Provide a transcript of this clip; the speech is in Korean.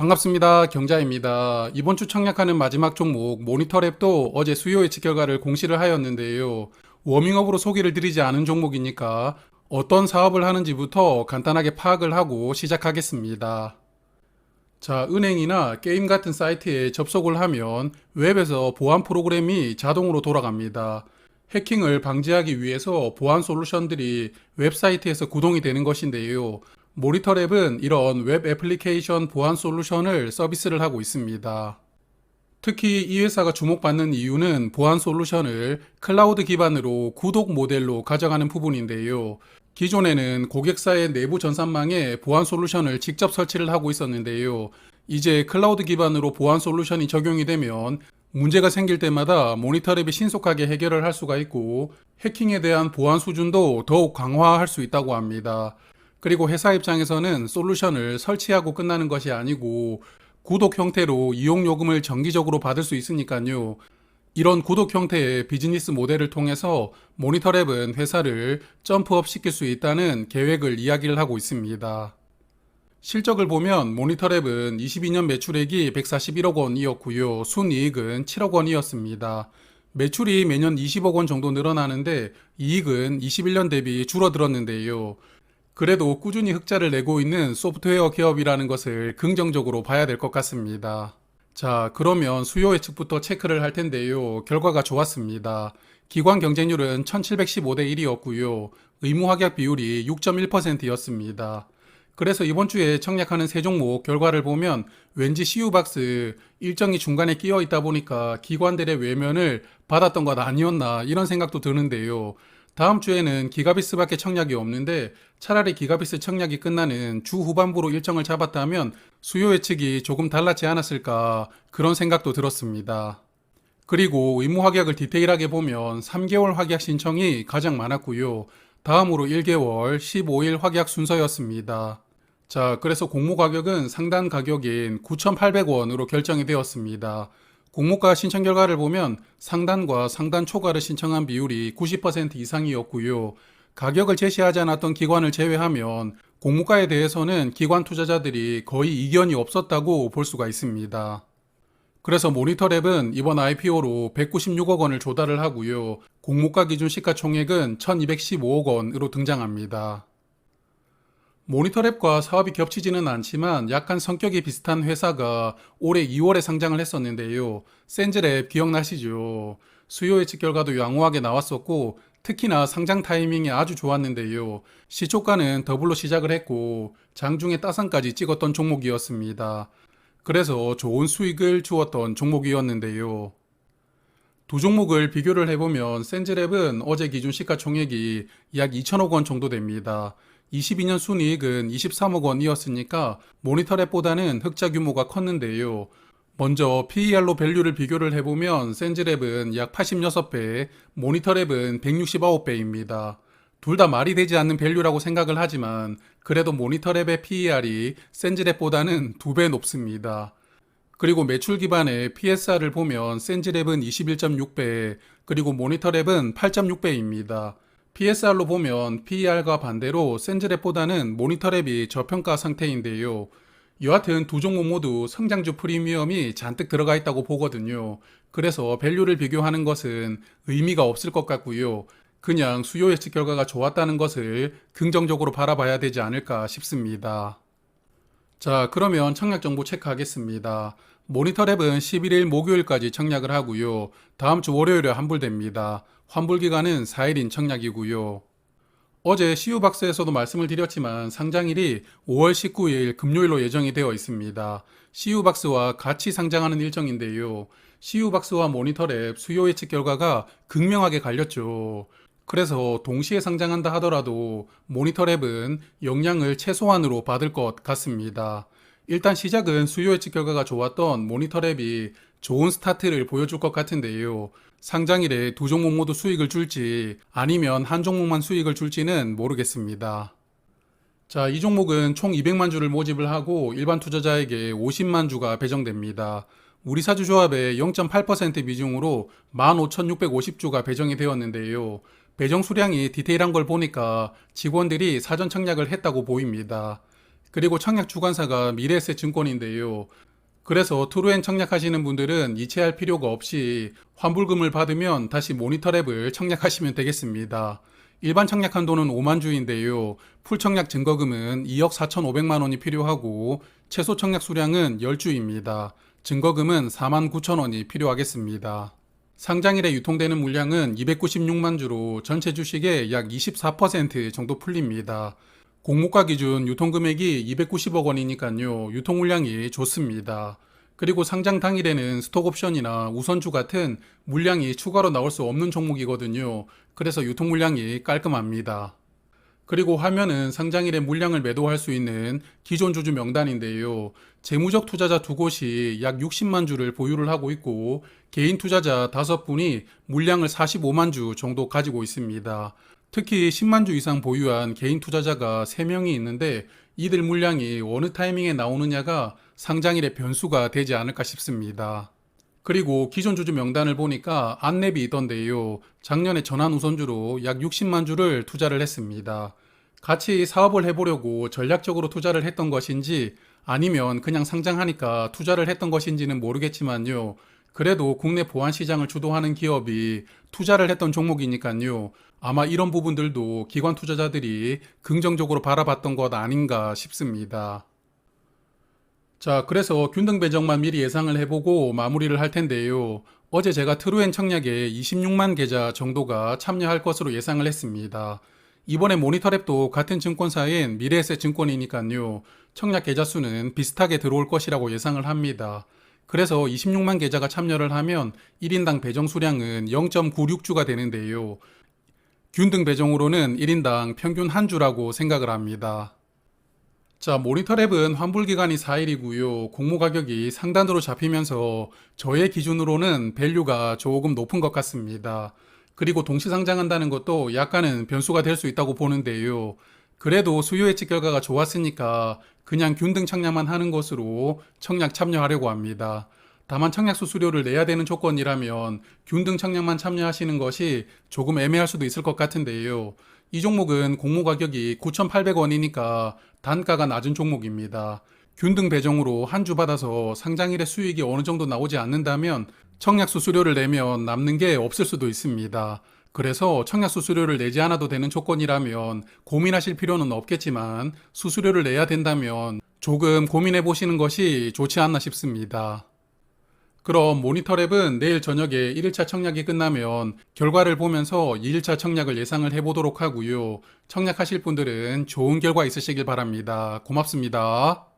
반갑습니다. 경자입니다. 이번 주 청약하는 마지막 종목 모니터랩도 어제 수요 예측 결과를 공시를 하였는데요. 워밍업으로 소개를 드리지 않은 종목이니까 어떤 사업을 하는지부터 간단하게 파악을 하고 시작하겠습니다. 자, 은행이나 게임 같은 사이트에 접속을 하면 웹에서 보안 프로그램이 자동으로 돌아갑니다. 해킹을 방지하기 위해서 보안 솔루션들이 웹사이트에서 구동이 되는 것인데요. 모니터랩은 이런 웹 애플리케이션 보안 솔루션을 서비스를 하고 있습니다. 특히 이 회사가 주목받는 이유는 보안 솔루션을 클라우드 기반으로 구독 모델로 가져가는 부분인데요. 기존에는 고객사의 내부 전산망에 보안 솔루션을 직접 설치를 하고 있었는데요. 이제 클라우드 기반으로 보안 솔루션이 적용이 되면 문제가 생길 때마다 모니터랩이 신속하게 해결을 할 수가 있고 해킹에 대한 보안 수준도 더욱 강화할 수 있다고 합니다. 그리고 회사 입장에서는 솔루션을 설치하고 끝나는 것이 아니고 구독 형태로 이용 요금을 정기적으로 받을 수 있으니까요. 이런 구독 형태의 비즈니스 모델을 통해서 모니터랩은 회사를 점프업 시킬 수 있다는 계획을 이야기를 하고 있습니다. 실적을 보면 모니터랩은 22년 매출액이 141억 원이었고요. 순이익은 7억 원이었습니다. 매출이 매년 20억 원 정도 늘어나는데 이익은 21년 대비 줄어들었는데요. 그래도 꾸준히 흑자를 내고 있는 소프트웨어 기업이라는 것을 긍정적으로 봐야 될 것 같습니다. 자, 그러면 수요 예측부터 체크를 할 텐데요. 결과가 좋았습니다. 기관 경쟁률은 1715대 1이었고요. 의무 확약 비율이 6.1%였습니다. 그래서 이번 주에 청약하는 세 종목 결과를 보면 왠지 CU박스 일정이 중간에 끼어 있다 보니까 기관들의 외면을 받았던 것 아니었나 이런 생각도 드는데요. 다음 주에는 기가비스밖에 청약이 없는데 차라리 기가비스 청약이 끝나는 주 후반부로 일정을 잡았다면 수요 예측이 조금 달랐지 않았을까 그런 생각도 들었습니다. 그리고 의무 확약을 디테일하게 보면 3개월 확약 신청이 가장 많았고요. 다음으로 1개월, 15일 확약 순서였습니다. 자, 그래서 공모 가격은 상단 가격인 9,800원으로 결정이 되었습니다. 공모가 신청 결과를 보면 상단과 상단 초과를 신청한 비율이 90% 이상이었고요. 가격을 제시하지 않았던 기관을 제외하면 공모가에 대해서는 기관 투자자들이 거의 이견이 없었다고 볼 수가 있습니다. 그래서 모니터랩은 이번 IPO로 196억 원을 조달을 하고요. 공모가 기준 시가총액은 1215억 원으로 등장합니다. 모니터랩과 사업이 겹치지는 않지만 약간 성격이 비슷한 회사가 올해 2월에 상장을 했었는데요. 센즈랩 기억나시죠? 수요 예측 결과도 양호하게 나왔었고 특히나 상장 타이밍이 아주 좋았는데요. 시초가는 더블로 시작을 했고 장중에 따상까지 찍었던 종목이었습니다. 그래서 좋은 수익을 주었던 종목이었는데요. 두 종목을 비교를 해보면 센즈랩은 어제 기준 시가총액이 약 2천억 원 정도 됩니다. 22년 순이익은 23억 원이었으니까 모니터랩보다는 흑자 규모가 컸는데요. 먼저 PER로 밸류를 비교를 해보면 센즈랩은 약 86배, 모니터랩은 169배입니다. 둘 다 말이 되지 않는 밸류라고 생각을 하지만 그래도 모니터랩의 PER이 센즈랩보다는 2배 높습니다. 그리고 매출 기반의 PSR을 보면 센즈랩은 21.6배, 그리고 모니터랩은 8.6배입니다. PSR로 보면 PER과 반대로 센즈랩보다는 모니터랩이 저평가 상태인데요. 여하튼 두 종목 모두 성장주 프리미엄이 잔뜩 들어가 있다고 보거든요. 그래서 밸류를 비교하는 것은 의미가 없을 것 같고요. 그냥 수요 예측 결과가 좋았다는 것을 긍정적으로 바라봐야 되지 않을까 싶습니다. 자, 그러면 청약 정보 체크하겠습니다. 모니터랩은 11일 목요일까지 청약을 하고요. 다음 주 월요일에 환불됩니다. 환불 기간은 4일인 청약이고요. 어제 CU박스에서도 말씀을 드렸지만 상장일이 5월 19일 금요일로 예정이 되어 있습니다. CU박스와 같이 상장하는 일정인데요. CU박스와 모니터랩 수요 예측 결과가 극명하게 갈렸죠. 그래서 동시에 상장한다 하더라도 모니터랩은 영향을 최소한으로 받을 것 같습니다. 일단 시작은 수요 예측 결과가 좋았던 모니터랩이 좋은 스타트를 보여줄 것 같은데요. 상장일에 두 종목 모두 수익을 줄지 아니면 한 종목만 수익을 줄지는 모르겠습니다. 자, 이 종목은 총 200만 주를 모집을 하고 일반 투자자에게 50만 주가 배정됩니다. 우리사주조합의 0.8% 비중으로 15,650주가 배정이 되었는데요. 배정 수량이 디테일한 걸 보니까 직원들이 사전 청약을 했다고 보입니다. 그리고 청약 주관사가 미래에셋증권인데요. 그래서 트루엔 청약하시는 분들은 이체할 필요가 없이 환불금을 받으면 다시 모니터랩을 청약하시면 되겠습니다. 일반 청약 한도는 5만 주인데요. 풀 청약 증거금은 2억 4,500만 원이 필요하고 최소 청약 수량은 10주입니다. 증거금은 4만 9천 원이 필요하겠습니다. 상장일에 유통되는 물량은 296만 주로 전체 주식의 약 24% 정도 풀립니다. 공모가 기준 유통금액이 290억 원이니까요. 유통 물량이 좋습니다. 그리고 상장 당일에는 스톡옵션이나 우선주 같은 물량이 추가로 나올 수 없는 종목이거든요. 그래서 유통 물량이 깔끔합니다. 그리고 화면은 상장일에 물량을 매도할 수 있는 기존 주주 명단인데요. 재무적 투자자 두 곳이 약 60만 주를 보유를 하고 있고 개인 투자자 5분이 물량을 45만 주 정도 가지고 있습니다. 특히 10만 주 이상 보유한 개인 투자자가 3명이 있는데 이들 물량이 어느 타이밍에 나오느냐가 상장일의 변수가 되지 않을까 싶습니다. 그리고 기존 주주 명단을 보니까 안랩이 있던데요. 작년에 전환 우선주로 약 60만 주를 투자를 했습니다. 같이 사업을 해보려고 전략적으로 투자를 했던 것인지 아니면 그냥 상장하니까 투자를 했던 것인지는 모르겠지만요. 그래도 국내 보안 시장을 주도하는 기업이 투자를 했던 종목이니까요. 아마 이런 부분들도 기관 투자자들이 긍정적으로 바라봤던 것 아닌가 싶습니다. 자, 그래서 균등 배정만 미리 예상을 해보고 마무리를 할 텐데요. 어제 제가 트루엔 청약에 26만 계좌 정도가 참여할 것으로 예상을 했습니다. 이번에 모니터랩도 같은 증권사인 미래에셋 증권이니까요. 청약 계좌 수는 비슷하게 들어올 것이라고 예상을 합니다. 그래서 26만 계좌가 참여를 하면 1인당 배정 수량은 0.96주가 되는데요. 균등 배정으로는 1인당 평균 한 주라고 생각을 합니다. 자, 모니터랩은 환불기간이 4일이고요. 공모 가격이 상단으로 잡히면서 저의 기준으로는 밸류가 조금 높은 것 같습니다. 그리고 동시 상장한다는 것도 약간은 변수가 될 수 있다고 보는데요. 그래도 수요 예측 결과가 좋았으니까 그냥 균등 청약만 하는 것으로 청약 참여하려고 합니다. 다만 청약 수수료를 내야 되는 조건이라면 균등 청약만 참여하시는 것이 조금 애매할 수도 있을 것 같은데요. 이 종목은 공모 가격이 9,800원이니까 단가가 낮은 종목입니다. 균등 배정으로 한 주 받아서 상장일에 수익이 어느 정도 나오지 않는다면 청약 수수료를 내면 남는 게 없을 수도 있습니다. 그래서 청약 수수료를 내지 않아도 되는 조건이라면 고민하실 필요는 없겠지만 수수료를 내야 된다면 조금 고민해 보시는 것이 좋지 않나 싶습니다. 그럼 모니터랩은 내일 저녁에 1일차 청약이 끝나면 결과를 보면서 2일차 청약을 예상을 해보도록 하고요. 청약하실 분들은 좋은 결과 있으시길 바랍니다. 고맙습니다.